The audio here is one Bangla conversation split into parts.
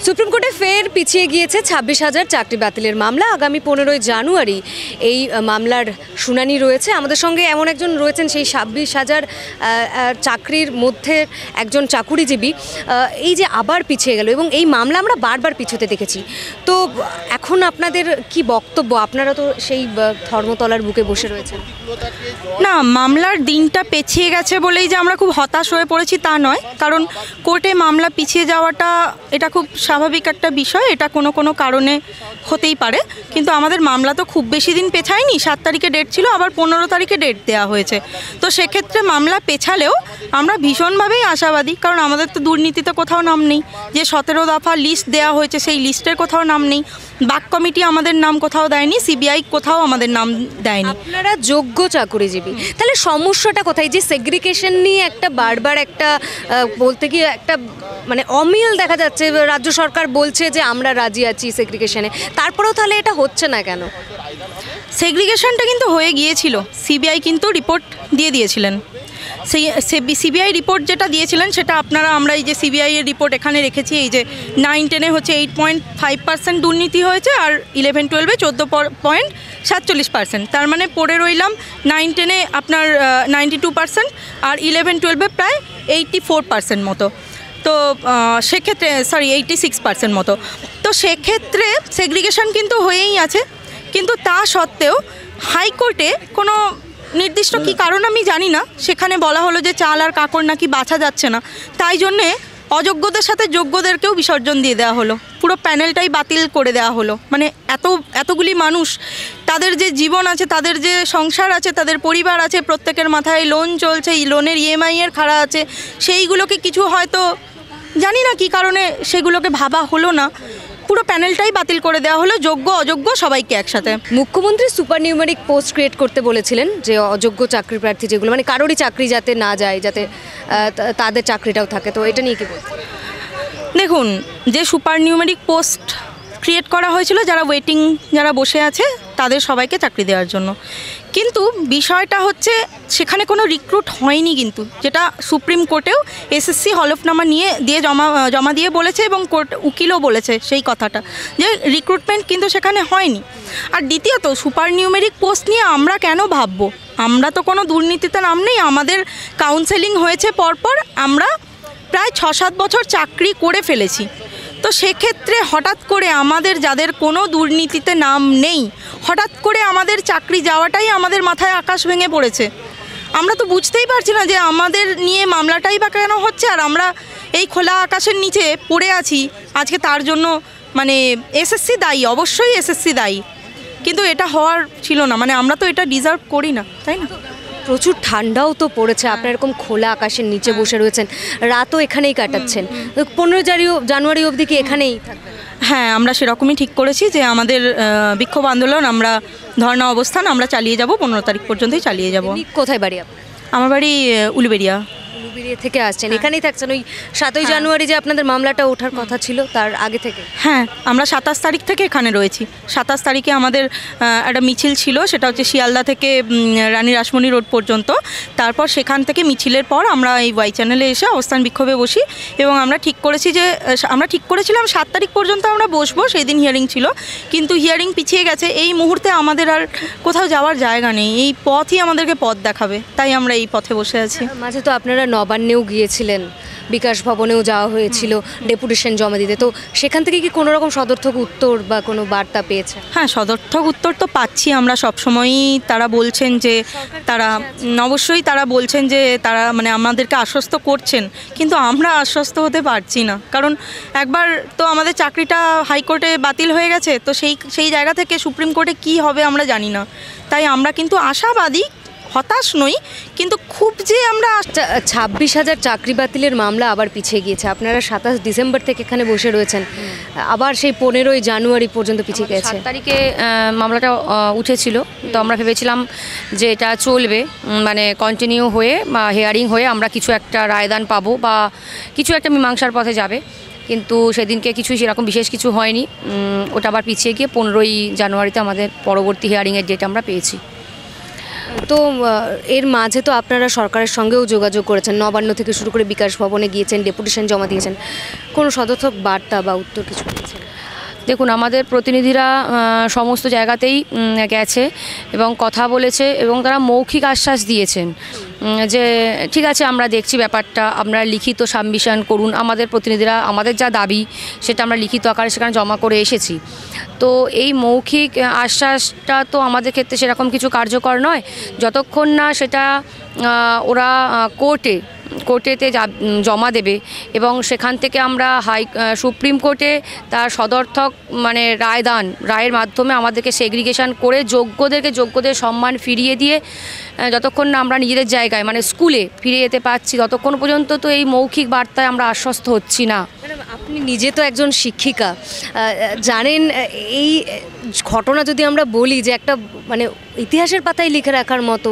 সুপ্রিম কোর্টে ফের পিছিয়ে গিয়েছে 26,000 চাকরি বাতিলের মামলা। আগামী 15ই জানুয়ারি এই মামলার শুনানি রয়েছে। আমাদের সঙ্গে এমন একজন রয়েছেন সেই 26,000 চাকরির মধ্যে একজন চাকুরিজীবী। এই যে আবার পিছিয়ে গেল এবং এই মামলা আমরা বারবার পিছোতে দেখেছি, তো এখন আপনাদের কি বক্তব্য? আপনারা তো সেই ধর্মতলার বুকে বসে রয়েছেন। না, মামলার দিনটা পেছিয়ে গেছে বলেই যে আমরা খুব হতাশ হয়ে পড়েছি তা নয়, কারণ কোর্টে মামলা পিছিয়ে যাওয়াটা এটা খুব স্বাভাবিক একটা বিষয়, এটা কোনো কোনো কারণে হতেই পারে। কিন্তু আমাদের মামলা তো খুব বেশি দিন পেছায়নি, 7 তারিখে ডেট ছিল, আবার 15 তারিখে ডেট দেওয়া হয়েছে। তো সেক্ষেত্রে মামলা পেছালেও আমরা ভীষণভাবেই আশাবাদী, কারণ আমাদের তো দুর্নীতিতে কোথাও নাম নেই। যে 17 দফা লিস্ট দেওয়া হয়েছে সেই লিস্টের কোথাও নাম নেই, বাক কমিটি আমাদের নাম কোথাও দেয়নি, সিবিআই কোথাও আমাদের নাম দেয়নি। আপনারা যোগ্য চাকুরিজীবী, তাহলে সমস্যাটা কোথায়? যে সেগ্রিগেশন নিয়ে একটা বারবার একটা বলতে গিয়ে একটা মানে অমিল দেখা যাচ্ছে, রাজ্য সরকার বলছে যে আমরা রাজি আছি সেগ্রিগেশনে, তারপরেও তাহলে এটা হচ্ছে না কেন? সেগ্রিগেশনটা কিন্তু হয়ে গিয়েছিল, সিবিআই কিন্তু রিপোর্ট দিয়ে দিয়েছিলেন। সেই সিবিআই রিপোর্ট যেটা দিয়েছিলেন সেটা আমরা এই যে সিবিআই এর রিপোর্ট এখানে রেখেছি, এই যে 9-10 হচ্ছে 8.5% দুর্নীতি হয়েছে, আর 11-12 14.47%। তার মানে পড়ে রইলাম 9-10 আপনার 92%, আর 11-12 প্রায় 84% মতো। তো সেক্ষেত্রে 86% মতো। তো সেক্ষেত্রে সেগ্রিগেশন কিন্তু হয়েই আছে, কিন্তু তা সত্ত্বেও হাইকোর্টে কোনো নির্দিষ্ট কী কারণ আমি জানি না, সেখানে বলা হলো যে চাল আর কাকড় নাকি বাছা যাচ্ছে না, তাই জন্যে অযোগ্যদের সাথে যোগ্যদেরকেও বিসর্জন দিয়ে দেওয়া হলো, পুরো প্যানেলটাই বাতিল করে দেওয়া হলো। মানে এতগুলি মানুষ, তাদের যে জীবন আছে, তাদের যে সংসার আছে, তাদের পরিবার আছে, প্রত্যেকের মাথায় লোন চলছে, লোনের ইএমআই এর খাড়া আছে, সেইগুলোকে কিছু হয়তো জানি না কী কারণে সেগুলোকে ভাবা হলো না, পুরো প্যানেলটাই বাতিল করে দেওয়া হলো, যোগ্য অযোগ্য সবাইকে একসাথে। মুখ্যমন্ত্রী সুপার নিউমেরিক পোস্ট ক্রিয়েট করতে বলেছিলেন, যে অযোগ্য চাকরি প্রার্থী যেগুলো মানে কারোরই চাকরি যাতে না যায়, যাতে তাদের চাকরিটাও থাকে, তো এটা নিয়ে কি বলছেন? দেখুন, যে সুপার নিউমেরিক পোস্ট ক্রিয়েট করা হয়েছিল, যারা বসে আছে তাদের সবাইকে চাকরি দেওয়ার জন্য, কিন্তু বিষয়টা হচ্ছে সেখানে কোনো রিক্রুট হয়নি, কিন্তু যেটা সুপ্রিম কোর্টেও এসএসসি হলফনামা দিয়ে জমা দিয়ে বলেছে, এবং কোর্ট উকিলও বলেছে সেই কথাটা, যে রিক্রুটমেন্ট কিন্তু সেখানে হয়নি। আর দ্বিতীয়ত, সুপার নিউমেরিক পোস্ট নিয়ে আমরা কেন ভাববো? আমরা তো কোনো দুর্নীতিতে নাম নেই, আমাদের কাউন্সেলিং হয়েছে পরপর, আমরা প্রায় 6-7 বছর চাকরি করে ফেলেছি। তো সেক্ষেত্রে হঠাৎ করে আমাদের যাদের কোনো দুর্নীতিতে নাম নেই, হঠাৎ করে আমাদের চাকরি যাওয়াটাই আমাদের মাথায় আকাশ ভেঙে পড়েছে। আমরা তো বুঝতেই পারছি না যে আমাদের নিয়ে মামলাটাই বা কেন হচ্ছে, আর আমরা এই খোলা আকাশের নিচে পড়ে আছি আজকে। তার জন্য মানে এসএসসি দায়ী, অবশ্যই এসএসসি দায়ী, কিন্তু এটা হওয়ার ছিল না। মানে আমরা তো এটা ডিজার্ভ করি না, তাই না? প্রচুর ঠান্ডাও তো পড়েছে, আপনার এরকম খোলা আকাশের নিচে বসে রয়েছেন, রাতও এখানেই কাটাচ্ছেন, 15 জানুয়ারি অবধি কি এখানেই থাকবেন? হ্যাঁ, আমরা সেরকমই ঠিক করেছি যে আমাদের বিক্ষোভ আন্দোলন, আমরা ধর্ণা অবস্থান আমরা চালিয়ে যাব, 15 তারিখ পর্যন্তই চালিয়ে যাব। কোথায় বাড়ি আপনার? আমার বাড়ি উলুবেড়িয়া। থেকে আসছেন, এখানেই থাকছেন? ওই 7ই জানুয়ারি যে আপনাদের মামলাটা ওঠার কথা ছিল তার আগে থেকে? হ্যাঁ, আমরা 27 তারিখ থেকে এখানে রয়েছি। 27 তারিখে আমাদের একটা মিছিল ছিল, সেটা হচ্ছে শিয়ালদা থেকে রানী রাসমণি রোড পর্যন্ত। তারপর সেখান থেকে মিছিলের পর আমরা এই ওয়াই চ্যানেলে এসে অবস্থান বিক্ষোভে বসি, এবং আমরা ঠিক করেছিলাম 7 তারিখ পর্যন্ত আমরা বসবো, সেই দিন হিয়ারিং ছিল, কিন্তু হিয়ারিং পিছিয়ে গেছে। এই মুহূর্তে আমাদের আর কোথাও যাওয়ার জায়গা নেই, এই পথই আমাদেরকে পথ দেখাবে, তাই আমরা এই পথে বসে আছি। মাঝে তো আপনারা নবান্নেও গিয়েছিলেন, বিকাশ ভবনেও যাওয়া হয়েছিল ডেপুটেশন জমা দিতে, তো সেখান থেকে কি কোনো রকম সদর্থক উত্তর বা কোনো বার্তা পেয়েছেন? হ্যাঁ, সদর্থক উত্তর তো পাচ্ছি আমরা সবসময়ই। তারা বলছেন যে অবশ্যই তারা বলছেন যে তারা মানে আমাদেরকে আশ্বস্ত করছেন, কিন্তু আমরা আশ্বস্ত হতে পারছি না, কারণ একবার তো আমাদের চাকরিটা হাইকোর্টে বাতিল হয়ে গেছে, তো সেই জায়গা থেকে সুপ্রিম কোর্টে কি হবে আমরা জানি না। তাই আমরা কিন্তু আশাবাদী, হতাশ নই, কিন্তু খুব যে আমরা 26,000 চাকরি বাতিলের মামলা আবার পিছিয়ে গিয়েছে। আপনারা 27 ডিসেম্বর থেকে এখানে বসে রয়েছেন, আবার সেই 15ই জানুয়ারি পর্যন্ত পিছিয়ে গেছে। 7 তারিখে মামলাটা উঠেছিল, তো আমরা ভেবেছিলাম যে এটা চলবে, মানে কন্টিনিউ হয়ে বা হিয়ারিং হয়ে আমরা কিছু একটা রায়দান পাবো বা কিছু একটা মীমাংসার পথে যাবে, কিন্তু সেদিনকে সেরকম বিশেষ কিছু হয়নি। ওটা আবার পিছিয়ে গিয়ে 15ই জানুয়ারিতে আমাদের পরবর্তী হিয়ারিংয়ের ডেট আমরা পেয়েছি। তো এর মাঝে তো আপনারা সরকারের সঙ্গেও যোগাযোগ করেছেন, নবান্ন থেকে শুরু করে বিকাশ ভবনে গিয়েছেন, ডেপুটেশন জমা দিয়েছেন, কোনো সদর্থক বার্তা বা উত্তর কিছু পেয়েছেন? দেখুন, আমাদের প্রতিনিধিরা সমস্ত জায়গাতেই গেছে এবং কথা বলেছে এবং তারা মৌখিক আশ্বাস দিয়েছেন যে ঠিক আছে, আমরা দেখছি ব্যাপারটা, আমরা লিখিত সাবমিশন করুন। আমাদের প্রতিনিধিরা আমাদের যা দাবি সেটা আমরা লিখিত আকারে সেখানে জমা করে এসেছি। তো এই মৌখিক আশ্বাসটা তো আমাদের ক্ষেত্রে সেরকম কিছু কার্যকর নয় যতক্ষণ না সেটা ওরা কোর্টেতে জমা দেবে এবং সেখান থেকে আমরা সুপ্রিম কোর্টে তার সদর্থক মানে রায়ের মাধ্যমে আমাদেরকে সেগ্রিগেশন করে যোগ্যদের সম্মান ফিরিয়ে দিয়ে যতক্ষণ না আমরা নিজেদের জায়গায় মানে স্কুলে ফিরে যেতে পারছি ততক্ষণ পর্যন্ত তো এই মৌখিক বার্তায় আমরা আশ্বস্ত হচ্ছি না। ম্যাডাম, আপনি নিজে তো একজন শিক্ষিকা, জানেন এই ঘটনা যদি আমরা বলি যে একটা মানে ইতিহাসের পাতায় লিখে রাখার মতো,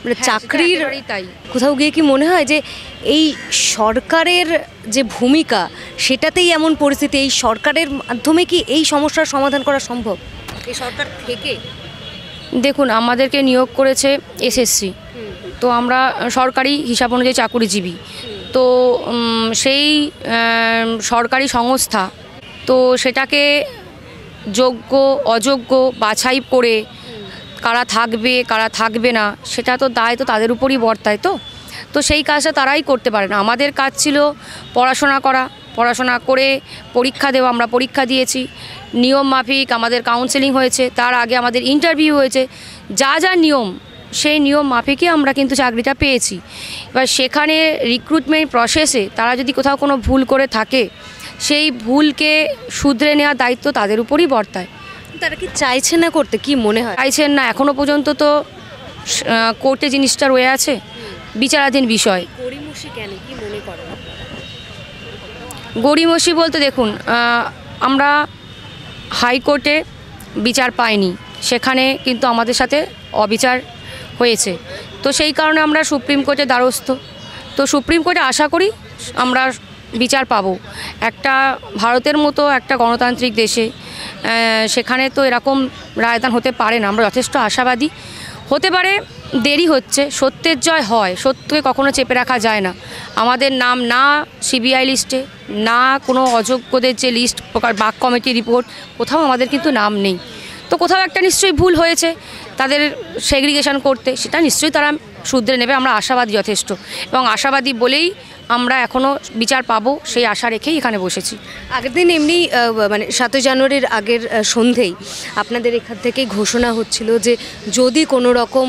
মানে চাকরির তাই কোথাও গিয়ে কি মনে হয় যে এই সরকারের যে ভূমিকা সেটাতেই এমন পরিস্থিতি, এই সরকারের মাধ্যমে কি এই সমস্যার সমাধান করা সম্ভব এই সরকার থেকে? দেখুন, আমাদেরকে নিয়োগ করেছে এসএসসি, তো আমরা সরকারি হিসাব অনুযায়ী চাকুরিজীবী। তো সেই সরকারি সংস্থা তো সেটাকে যোগ্য অযোগ্য বাছাই করে কারা থাকবে না সেটা তো দায় তো তাদের উপরই বর্তায়। তো সেই কাজটা তারাই করতে পারে না। আমাদের কাজ ছিল পড়াশোনা করে পরীক্ষা দেওয়া। আমরা পরীক্ষা দিয়েছি, নিয়ম মাফিক আমাদের কাউন্সেলিং হয়েছে, তার আগে আমাদের ইন্টারভিউ হয়েছে, যা নিয়ম সেই নিয়ম মাফিকই আমরা কিন্তু চাকরিটা পেয়েছি। এবার সেখানে রিক্রুটমেন্ট প্রসেসে তারা যদি কোথাও কোনো ভুল করে থাকে সেই ভুলকে শুধরে নেওয়ার দায়িত্ব তাদের উপরই বর্তায়। তারা কি চাইছে না করতে, কি মনে হয়? চাইছেন না, এখনও পর্যন্ত তো কোর্টে জিনিসটা রয়ে আছে, বিচারাধীন বিষয়। গড়িমসি কেন, কি মনে করেন? গড়িমসি বলতে দেখুন, আমরা হাইকোর্টে বিচার পাইনি, সেখানে কিন্তু আমাদের সাথে অবিচার হয়েছে। তো সেই কারণে আমরা সুপ্রিম কোর্টের দ্বারস্থ। তো সুপ্রিম কোর্টে আশা করি আমরা বিচার পাবো। একটা ভারতের মতো একটা গণতান্ত্রিক দেশে সেখানে তো এরকম রায়দান হতে পারে না। আমরা যথেষ্ট আশাবাদী। হতে পারে দেরি হচ্ছে, সত্যের জয় হয়, সত্যকে কখনো চেপে রাখা যায় না। আমাদের নাম না সিবিআই লিস্টে, না কোনো অযোগ্যদের যে লিস্ট বাক কমিটি রিপোর্ট, কোথাও আমাদের কিন্তু নাম নেই। তো কোথাও একটা নিশ্চয়ই ভুল হয়েছে তাদের সেগ্রিগেশন করতে, সেটা নিশ্চয়ই তারা শুধরে নেবে। আমরা আশাবাদী যথেষ্ট, এবং আশাবাদী বলেই আমরা এখনও বিচার পাবো সেই আশা রেখেই এখানে বসেছি। আগের দিন এমনি মানে 7ই জানুয়ারির আগের সন্ধেই আপনাদের এখান থেকেই ঘোষণা হচ্ছিল যে যদি কোনো রকম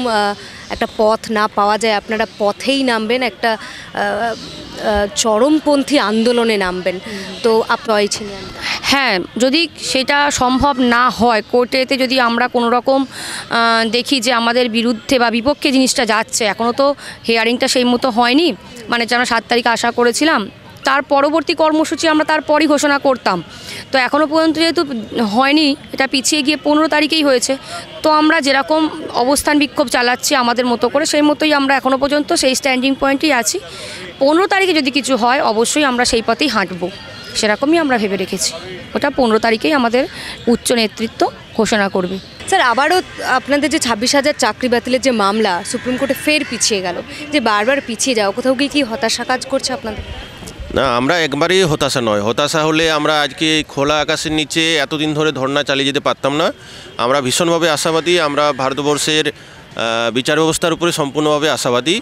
একটা পথ না পাওয়া যায় আপনারা পথেই নামবেন, একটা চরমপন্থী আন্দোলনে নামবেন। তো আপনারাই ছিলেন। হ্যাঁ, যদি সেটা সম্ভব না হয়, কোর্টেতে যদি আমরা কোনো রকম দেখি যে আমাদের বিরুদ্ধে বা বিপক্ষে জিনিসটা যাচ্ছে, এখনও তো হিয়ারিংটা সেই মতো হয়নি, মানে যে আমরা 7 তারিখ আশা করেছিলাম, তার পরবর্তী কর্মসূচি আমরা তারপরই ঘোষণা করতাম। তো এখনও পর্যন্ত যেহেতু হয়নি, এটা পিছিয়ে গিয়ে 15 তারিখেই হয়েছে। তো আমরা যেরকম অবস্থান বিক্ষোভ চালাচ্ছি আমাদের মতো করে, সেই মতোই আমরা এখনও পর্যন্ত সেই স্ট্যান্ডিং পয়েন্টেই আছি। 15 তারিখে যদি কিছু হয় অবশ্যই আমরা সেই পথেই হাঁটবো, সেরকমই আমরা ভেবে রেখেছি। ওটা 15 তারিখেই আমাদের উচ্চ নেতৃত্ব ঘোষণা করবে। স্যার, আবারও আপনাদের যে 26,000 চাকরি বাতিলের যে মামলা সুপ্রিম কোর্টে ফের পিছিয়ে গেল, যে বারবার পিছিয়ে যাও, কোথাও গিয়ে কি হতাশা কাজ করছে আপনাদের? না, আমরা একবারেই হতাশা নয়। হতাশা হলে আমরা আজকে খোলা আকাশের নিচে এতদিন ধরে ধর্না চালিয়ে যেতে পারতাম না। আমরা ভীষণভাবে আশাবাদী, আমরা ভারতবর্ষের বিচার ব্যবস্থার উপরে সম্পূর্ণভাবে আশাবাদী।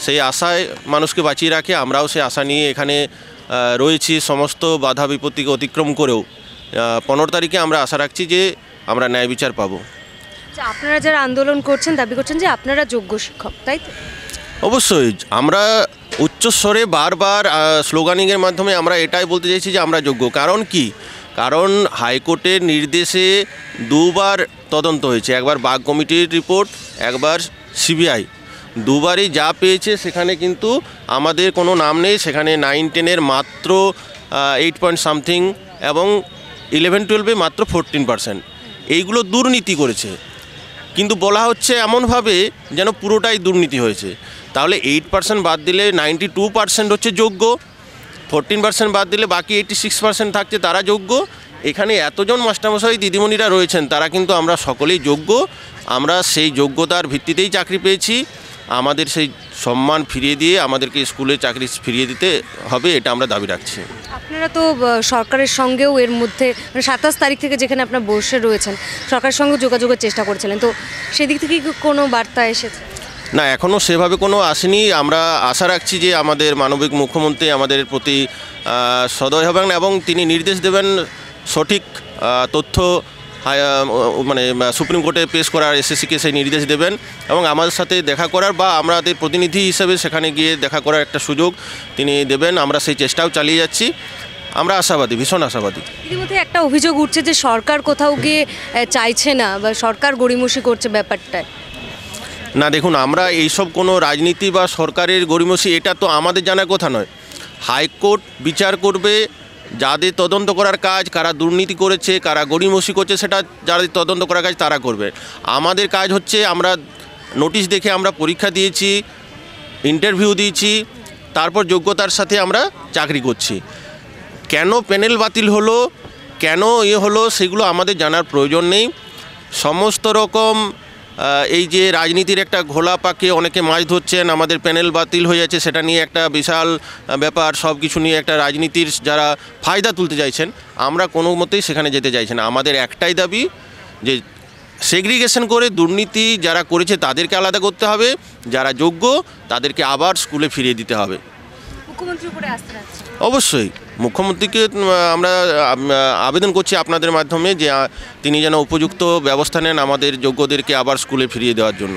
সেই আশায় মানুষকে বাঁচিয়ে রাখে, আমরাও সেই আশা নিয়ে এখানে রয়েছি। সমস্ত বাধা বিপত্তিকে অতিক্রম করেও 15 তারিখে আমরা আশা রাখছি যে আমরা ন্যায় বিচার পাবো। আপনারা যারা আন্দোলন করছেন দাবি করছেন যে আপনারা যোগ্য শিক্ষক, তাই তো? অবশ্যই আমরা উচ্চস্বরে বারবার স্লোগানিংয়ের মাধ্যমে আমরা এটাই বলতে চাইছি যে আমরা যোগ্য। কারণ হাইকোর্টের নির্দেশে 2বার তদন্ত হয়েছে, একবার বাগ কমিটির রিপোর্ট, একবার সিবিআই। 2বারই যা পেয়েছে সেখানে কিন্তু আমাদের কোনো নাম নেই। সেখানে 9-10-এর মাত্র 8 পয়েন্ট সামথিং এবং 11-12-এ মাত্র 14%। এইগুলো দুর্নীতি করেছে, কিন্তু বলা হচ্ছে এমনভাবে যেন পুরোটাই দুর্নীতি হয়েছে। তাহলে 8% বাদ দিলে 92% হচ্ছে যোগ্য, 14% বাদ দিলে বাকি 86% থাকছে তারা যোগ্য, এখানে এতজন মাস্টারমশাই দিদিমণিরা রয়েছেন, তারা কিন্তু আমরা সকলেই যোগ্য। আমরা সেই যোগ্যতার ভিত্তিতেই চাকরি পেয়েছি। আমাদের সেই সম্মান ফিরিয়ে দিয়ে আমাদেরকে স্কুলে চাকরি ফিরিয়ে দিতে হবে, এটা আমরা দাবি রাখছি। আপনারা তো সরকারের সঙ্গেও এর মধ্যে মানে 27 তারিখ থেকে যেখানে আপনারা বসে রয়েছেন সরকারের সঙ্গে যোগাযোগের চেষ্টা করছিলেন, তো সেদিক থেকে কি কোনো বার্তা এসেছে? না, এখনও সেভাবে কোনো আসেনি। আমরা আশা রাখছি যে আমাদের মানবিক মুখ্যমন্ত্রী আমাদের প্রতি সদয় হবেন এবং তিনি নির্দেশ দেবেন সঠিক তথ্য মানে সুপ্রিম কোর্টে পেশ করার, এসএসসিকে সেই নির্দেশ দেবেন এবং আমাদের সাথে দেখা করার বা আমাদের প্রতিনিধি হিসেবে সেখানে গিয়ে দেখা করার একটা সুযোগ তিনি দেবেন। আমরা সেই চেষ্টাও চালিয়ে যাচ্ছি। আমরা আশাবাদী, ভীষণ আশাবাদী। ইতিমধ্যে একটা অভিযোগ উঠছে যে সরকার কোথাও গিয়ে চাইছে না বা সরকার গড়িমসি করছে ব্যাপারটায়। না দেখুন, আমরা এইসব কোনো রাজনীতি বা সরকারের গড়িমসি এটা তো আমাদের জানার কথা নয়। হাইকোর্ট বিচার করবে, যাদের তদন্ত করার কাজ, কারা দুর্নীতি করেছে, কারা গড়িমসি করছে, সেটা যাদের তদন্ত করার কাজ তারা করবে। আমাদের কাজ হচ্ছে আমরা নোটিশ দেখে আমরা পরীক্ষা দিয়েছি, ইন্টারভিউ দিয়েছি, তারপর যোগ্যতার সাথে আমরা চাকরি করছি। কেন প্যানেল বাতিল হলো, কেন হলো, সেগুলো আমাদের জানার প্রয়োজন নেই। সমস্ত রকম এই যে রাজনীতির একটা ঘোলা পাকে অনেকে মাছ ধরছেন, আমাদের প্যানেল বাতিল হয়ে যাচ্ছে, সেটা নিয়ে একটা বিশাল ব্যাপার, সব কিছু নিয়ে একটা রাজনীতির যারা ফায়দা তুলতে চাইছেন, আমরা কোনো মতেই সেখানে যেতে চাইছি না। আমাদের একটাই দাবি যে সেগ্রিগেশন করে দুর্নীতি যারা করেছে তাদেরকে আলাদা করতে হবে, যারা যোগ্য তাদেরকে আবার স্কুলে ফিরিয়ে দিতে হবে। মুখ্যমন্ত্রীর উপরে আস্থা রাখছে? অবশ্যই মুখ্যমন্ত্রীকে আমরা আবেদন করছি আপনাদের মাধ্যমে যে তিনি যেন উপযুক্ত ব্যবস্থা নেন আমাদের যোগ্যদেরকে আবার স্কুলে ফিরিয়ে দেওয়ার জন্য।